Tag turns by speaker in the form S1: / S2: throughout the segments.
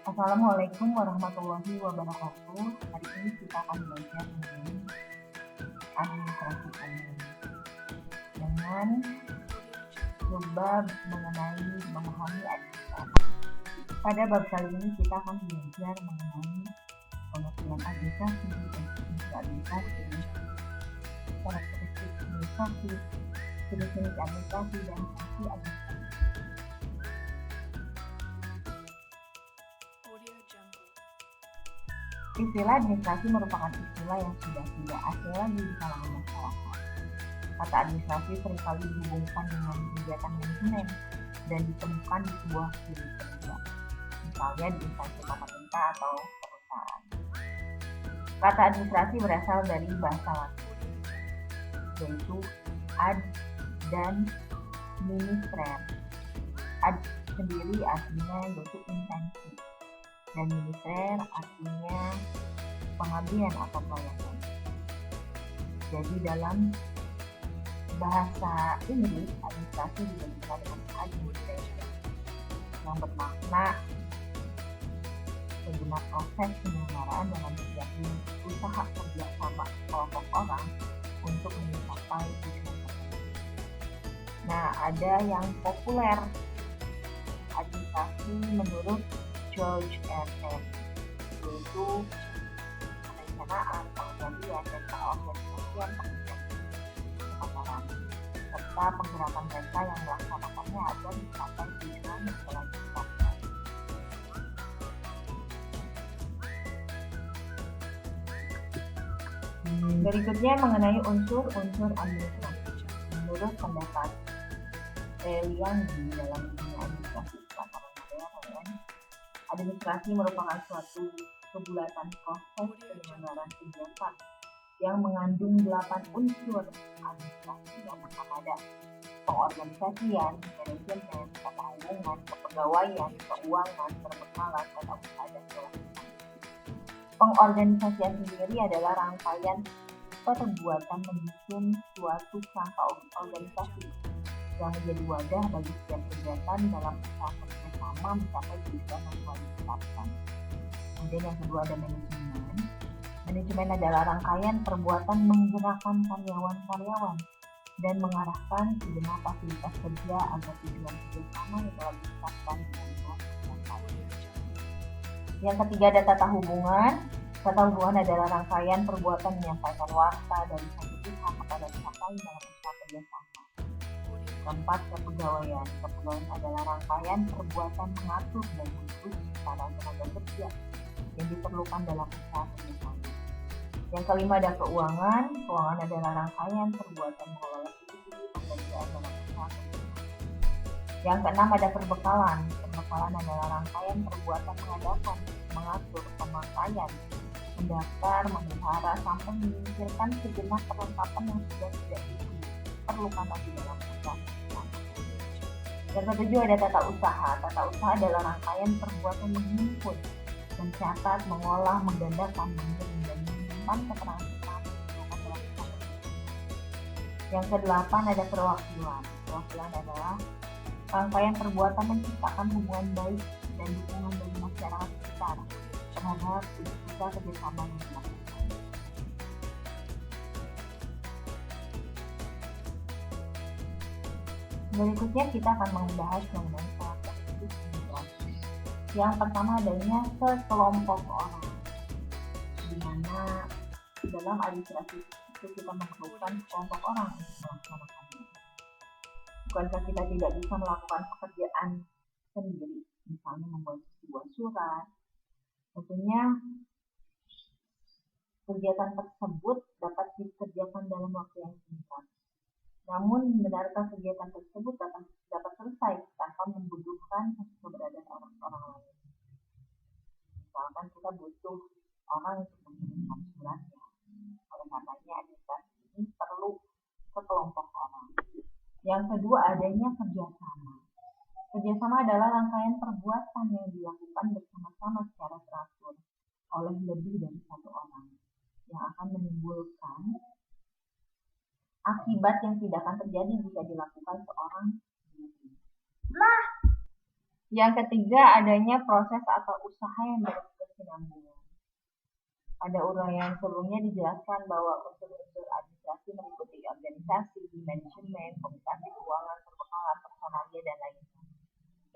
S1: Assalamualaikum warahmatullahi wabarakatuh. Hari ini kita akan belajar mengenai administrasi umum dengan coba mengenai memahami administrasi. Pada bab kali ini kita akan belajar mengenai pengertian administrasi, definisi administrasi, karakteristik administrasi, jenis-jenis administrasi, dan fungsi administrasi. Istilah administrasi merupakan istilah yang sudah tidak asing lagi di kalangan masyarakat. Kata administrasi seringkali dihubungkan dengan kegiatan manajemen dan ditemukan di sebuah unit kerja, misalnya di instansi pemerintah atau perusahaan. Kata administrasi berasal dari bahasa Latin, yaitu ad dan ministrer. Ad sendiri artinya yaitu intensi, dan ministrer artinya pengabdian atau pelayanan. Jadi dalam bahasa Inggris, administrasi dibandingkan dengan administration, yang bermakna segenap proses penyelenggaraan dalam setiap usaha kerjasama kelompok orang untuk mencapai tujuan tertentu. Nah, ada yang populer administrasi menurut George R.R. yaitu perencanaan, pengembalian, dan pengorganisasian pekerjaan kepakaran, serta penggerakan mereka yang melaksanakannya agar mencapai tujuan yang telah ditetapkan. Berikutnya mengenai unsur-unsur administrasi. Menurut pendapat Reliangi dalam dunia administrasi pelaksanaan modern, administrasi merupakan suatu kebulatan proses penyelenggaraan kegiatan yang mengandung 8 unsur administrasi. Yang pertama ada pengorganisasian, manajemen, tata hubungan, kepegawaian, keuangan, perbekalan, tata usaha, dan kewajiban. Pengorganisasian sendiri adalah rangkaian perbuatan menyusun suatu kerangka organisasi yang menjadi wadah bagi setiap kegiatan dalam usaha kerjasama mencapai tujuan yang telah ditetapkan. Kemudian yang kedua ada manajemen. Manajemen adalah rangkaian perbuatan menggerakkan karyawan-karyawan dan mengarahkan segenap fasilitas kerja agar tujuan kerjasama yang telah ditetapkan dengan tercapai. Yang ketiga ada tata hubungan. Tata hubungan adalah rangkaian perbuatan menyampaikan warta dari satu pihak kepada pihak lain dalam usaha kerjasama. Keempat, kepegawaian. Kepegawaian adalah rangkaian perbuatan mengatur dan mengurus para tenaga kerja yang diperlukan dalam usaha kerjasama. Yang kelima ada keuangan. Keuangan adalah rangkaian perbuatan mengelola likuiditas pembelanjaan dalam usaha kerjasama. Yang keenam ada perbekalan. Perbekalan adalah rangkaian perbuatan mengadakan, mengatur, pemakaian, mendaftar, memelihara, sampai menyingkirkan segenap perlengkapan yang sudah tidak diperlukan lagi dalam usaha. Yang ketujuh ada tata usaha. Tata usaha adalah rangkaian perbuatan menghimpun, mencatat, mengolah, menggandakan, mengirim, dan menyimpan keterangan-keterangan yang diperlukan dalam usaha. Yang kedelapan ada perwakilan. Perwakilan adalah rangkaian perbuatan menciptakan hubungan baik dan dukungan dari masyarakat sekitar terhadap usaha kerjasama yang dilakukan. Berikutnya kita akan membahas mengenai karakteristik administrasi. Yang pertama adanya sekelompok orang, di mana dalam administrasi itu kita memerlukan sekelompok orang untuk melaksanakannya. Bukankah kita tidak bisa melakukan pekerjaan sendiri, misalnya membuat sebuah surat? Tentunya kegiatan tersebut dapat dikerjakan dalam waktu yang singkat. Namun, benarkah kegiatan tersebut dapat selesai tanpa membutuhkan keberadaan orang lain? Misalkan kita butuh orang untuk mengirimkan suratnya. Oleh karenanya, administrasi ini perlu sekelompok orang. Yang kedua, adanya kerjasama. Kerjasama adalah rangkaian perbuatan yang dilakukan bersama-sama secara teratur oleh lebih dari satu orang, yang akan menimbulkan akibat yang tidak akan terjadi jika dilakukan seorang sendiri. Yang ketiga adanya proses atau usaha yang berkesinambungan. Pada uraian sebelumnya dijelaskan bahwa unsur-unsur administrasi meliputi organisasi, manajemen, komunikasi keuangan, perbekalan, personalia, dan lainnya.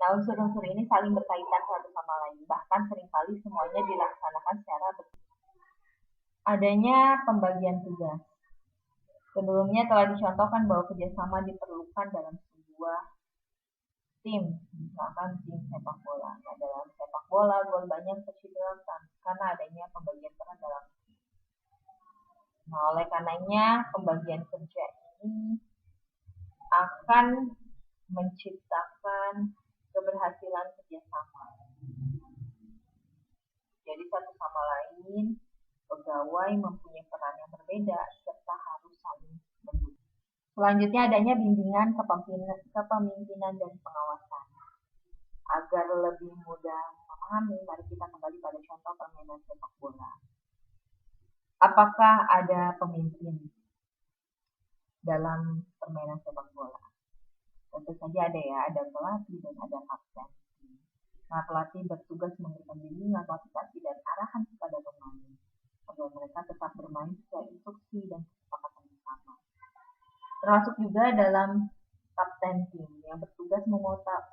S1: Nah, unsur-unsur ini saling berkaitan satu sama lain, bahkan seringkali semuanya dilaksanakan secara adanya pembagian tugas. Sebelumnya telah dicontohkan bahwa kerjasama diperlukan dalam sebuah tim, misalkan tim sepak bola. Nah, dalam sepak bola, gol banyak terciptakan karena adanya pembagian peran dalam tim. Nah, oleh karenanya pembagian kerja ini akan menciptakan keberhasilan kerjasama. Jadi satu sama lain, pegawai mempunyai peran yang berbeda serta harus saling mendukung. Selanjutnya adanya bimbingan kepemimpinan dan pengawasan. Agar lebih mudah memahami, mari kita kembali pada contoh permainan sepak bola. Apakah ada pemimpin dalam permainan sepak bola? Tentu saja ada ya, ada pelatih dan ada kapten. Nah, pelatih bertugas memberikan bimbingan, motivasi, dan arahan kepada pemain agar mereka tetap bermain sesuai instruksi dan kesepakatan bersama. Termasuk juga dalam kapten tim yang bertugas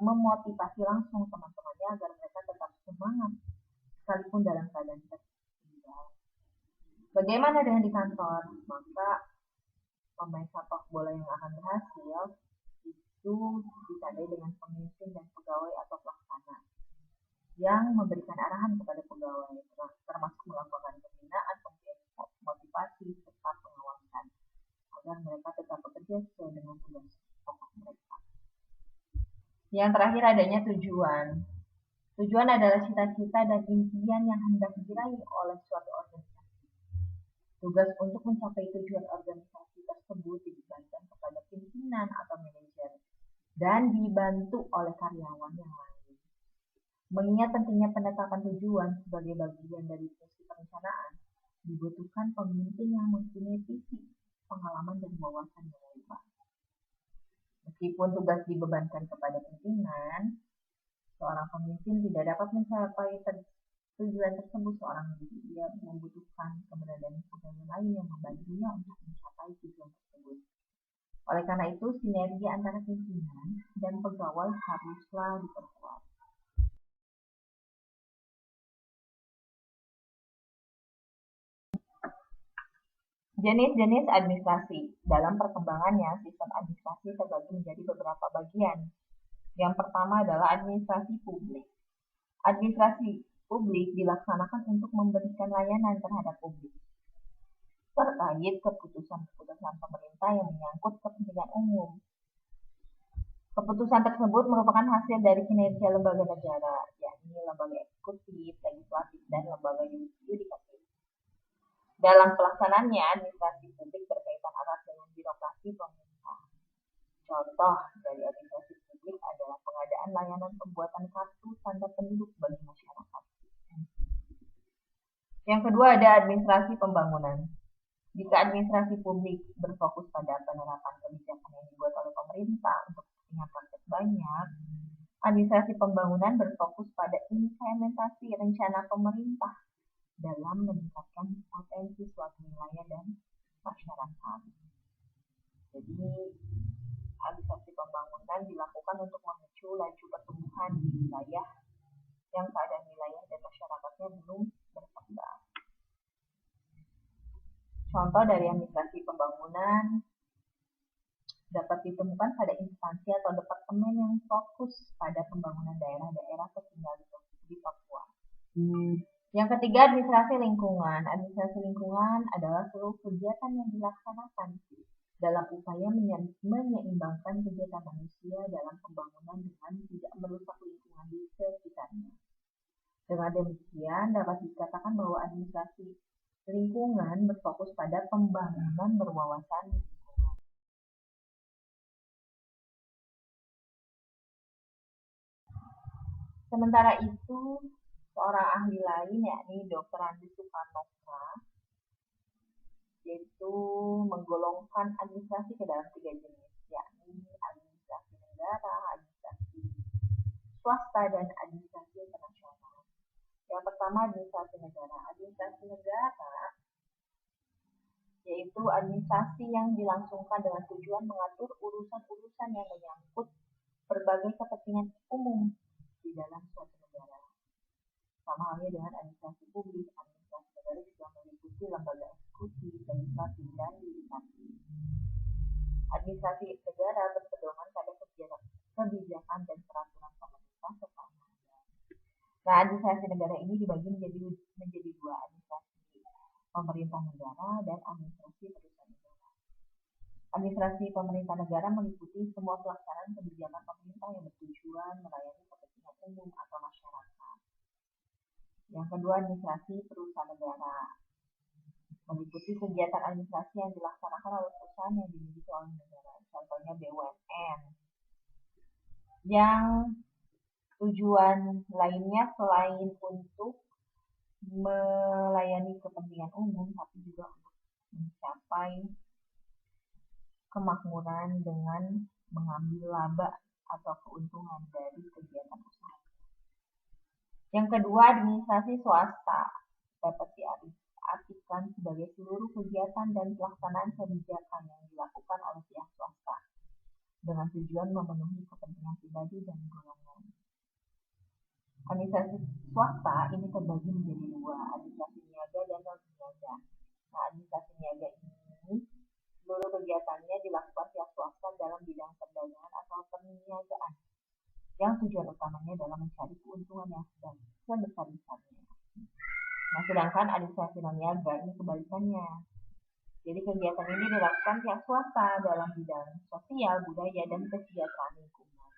S1: memotivasi langsung teman-temannya agar mereka tetap semangat sekalipun dalam keadaan tertinggal. Bagaimana dengan di kantor? Maka pemain sepak bola yang akan berhasil itu ditandai dengan pemimpin dan pegawai atau pelaksana yang memberikan arahan kepada pegawai, termasuk melakukan pembinaan, motivasi, serta pengawasan agar mereka tetap bekerja sesuai dengan tugas pokok mereka. Yang terakhir adanya tujuan. Tujuan adalah cita-cita dan impian yang hendak diraih oleh suatu organisasi. Tugas untuk mencapai tujuan organisasi tersebut dibebankan kepada pimpinan atau manajer dan dibantu oleh karyawan yang lain. Mengingat pentingnya penetapan tujuan sebagai bagian dari fungsi perencanaan, dibutuhkan pemimpin yang mempunyai visi, pengalaman, dan wawasan yang luas. Meskipun tugas dibebankan kepada pimpinan, seorang pemimpin tidak dapat mencapai tujuan tersebut. Seorang dia membutuhkan keberadaan pegawai lain yang membantunya untuk mencapai tujuan tersebut. Oleh karena itu, sinergi antara pimpinan dan pegawai haruslah diperkuat. Jenis-jenis administrasi. Dalam perkembangannya, sistem administrasi terbagi menjadi beberapa bagian. Yang pertama adalah administrasi publik. Administrasi publik dilaksanakan untuk memberikan layanan terhadap publik terkait keputusan-keputusan pemerintah yang menyangkut kepentingan umum. Keputusan tersebut merupakan hasil dari kinerja lembaga negara, yakni lembaga eksekutif, legislatif, dan lembaga yudikatif. Dalam pelaksanaannya, administrasi publik berkaitan erat dengan birokrasi pemerintah. Contoh dari administrasi publik adalah pengadaan layanan pembuatan kartu tanda penduduk bagi masyarakat. Yang kedua ada administrasi pembangunan. Jika administrasi publik berfokus pada penerapan kebijakan yang dibuat oleh pemerintah untuk kepentingan rakyat banyak, administrasi pembangunan berfokus pada implementasi rencana pemerintah dalam meningkatkan potensi suatu wilayah dan masyarakat. Jadi, administrasi pembangunan dilakukan untuk memicu laju pertumbuhan di wilayah yang keadaan wilayah dan masyarakatnya belum berkembang. Contoh dari administrasi pembangunan dapat ditemukan pada instansi atau departemen yang fokus pada pembangunan daerah-daerah tertinggal di Papua. Yang ketiga, administrasi lingkungan. Administrasi lingkungan adalah seluruh kegiatan yang dilaksanakan dalam upaya menyeimbangkan kegiatan manusia dalam pembangunan dengan tidak merusak lingkungan di sekitarnya. Dengan demikian, dapat dikatakan bahwa administrasi lingkungan berfokus pada pembangunan berwawasan lingkungan. Sementara itu, seorang ahli lain yakni Dr. Andi Sukarnoka yaitu menggolongkan administrasi ke dalam 3 jenis, yakni administrasi negara, administrasi swasta, dan administrasi internasional. pertama, administrasi negara. Administrasi negara yaitu administrasi yang dilangsungkan dengan tujuan mengatur urusan-urusan yang menyangkut berbagai kepentingan umum di dalam suatu negara. Sama halnya dengan administrasi publik, administrasi negara juga meliputi lembaga eksekutif, legislatif, dan yudikatif. Administrasi negara berpedoman pada kebijakan dan peraturan pemerintah serta undang-undang. Nah, administrasi negara ini dibagi menjadi dua, administrasi pemerintah negara dan administrasi perusahaan negara. Administrasi pemerintah negara meliputi semua pelaksanaan kebijakan pemerintah yang bertujuan melayani kepentingan umum atau masyarakat. Yang kedua, administrasi perusahaan negara meliputi kegiatan administrasi yang dilaksanakan oleh perusahaan yang dimiliki oleh negara. Contohnya BUMN. Yang tujuan lainnya selain untuk melayani kepentingan umum, tapi juga untuk mencapai kemakmuran dengan mengambil laba atau keuntungan dari kegiatan usaha. Yang kedua, administrasi swasta dapat diartikan sebagai seluruh kegiatan dan pelaksanaan kebijakan yang dilakukan oleh pihak swasta dengan tujuan memenuhi kepentingan pribadi dan golongan. Administrasi swasta ini terbagi menjadi dua, administrasi niaga dan non-niaga. Nah, administrasi niaga ini seluruh kegiatannya dilakukan pihak swasta dalam bidang perdagangan atau perniagaan, yang tujuan utamanya adalah mencari keuntungan yang sebesar-besarnya. Nah, sedangkan administrasi non-niaga ini kebalikannya. Jadi kegiatan ini dilakukan pihak swasta dalam bidang sosial, budaya, dan kesejahteraan lingkungan.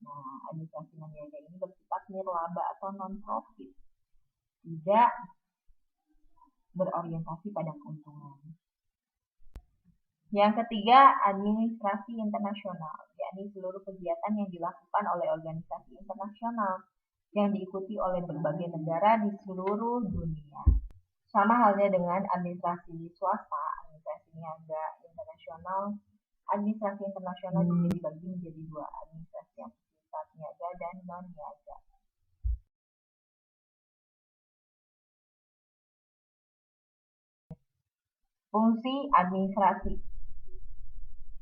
S1: Nah, administrasi non-niaga ini bersifat nirlaba atau non-profit, tidak berorientasi pada keuntungan. Yang ketiga, administrasi internasional, yakni seluruh kegiatan yang dilakukan oleh organisasi internasional yang diikuti oleh berbagai negara di seluruh dunia. Sama halnya dengan administrasi swasta, administrasi niaga internasional. Administrasi internasional juga dibagi menjadi dua, administrasi yang bersifat niaga dan non-niaga. Fungsi administrasi.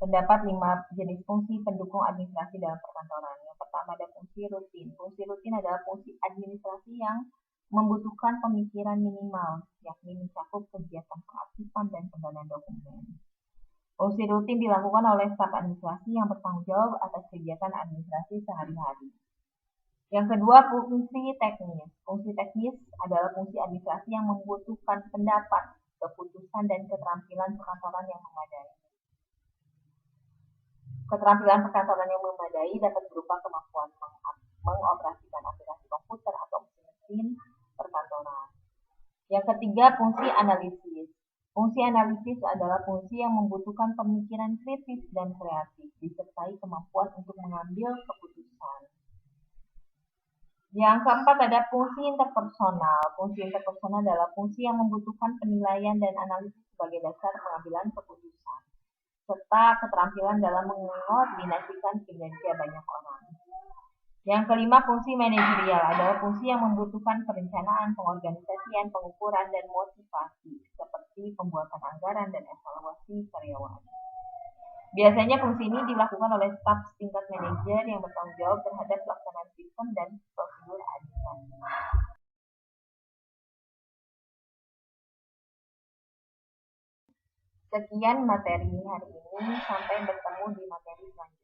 S1: Terdapat 5 jenis fungsi pendukung administrasi dalam perkantoran. Yang pertama ada fungsi rutin. Fungsi rutin adalah fungsi administrasi yang membutuhkan pemikiran minimal, yakni mencakup kegiatan pengaktifan dan penggalian dokumen. Fungsi rutin dilakukan oleh staf administrasi yang bertanggung jawab atas kegiatan administrasi sehari-hari. Yang kedua, fungsi teknis. Fungsi teknis adalah fungsi administrasi yang membutuhkan pendapat, keputusan, dan keterampilan perkantoran yang memadai. Keterampilan perkantoran yang memadai dapat berupa kemampuan mengoperasikan aplikasi komputer atau mesin perkantoran. Yang ketiga, fungsi analisis. Fungsi analisis adalah fungsi yang membutuhkan pemikiran kritis dan kreatif, disertai kemampuan untuk mengambil keputusan. Yang keempat ada fungsi interpersonal. Fungsi interpersonal adalah fungsi yang membutuhkan penilaian dan analisis sebagai dasar pengambilan keputusan, serta keterampilan dalam mengkoordinasikan kinerja banyak orang. Yang kelima, fungsi manajerial adalah fungsi yang membutuhkan perencanaan, pengorganisasian, pengukuran, dan motivasi, seperti pembuatan anggaran dan evaluasi karyawan. Biasanya fungsi ini dilakukan oleh staf tingkat manajer yang bertanggung jawab terhadap pelaksanaan sistem dan prosedur administrasi. Sekian materi hari ini, sampai bertemu di materi selanjutnya.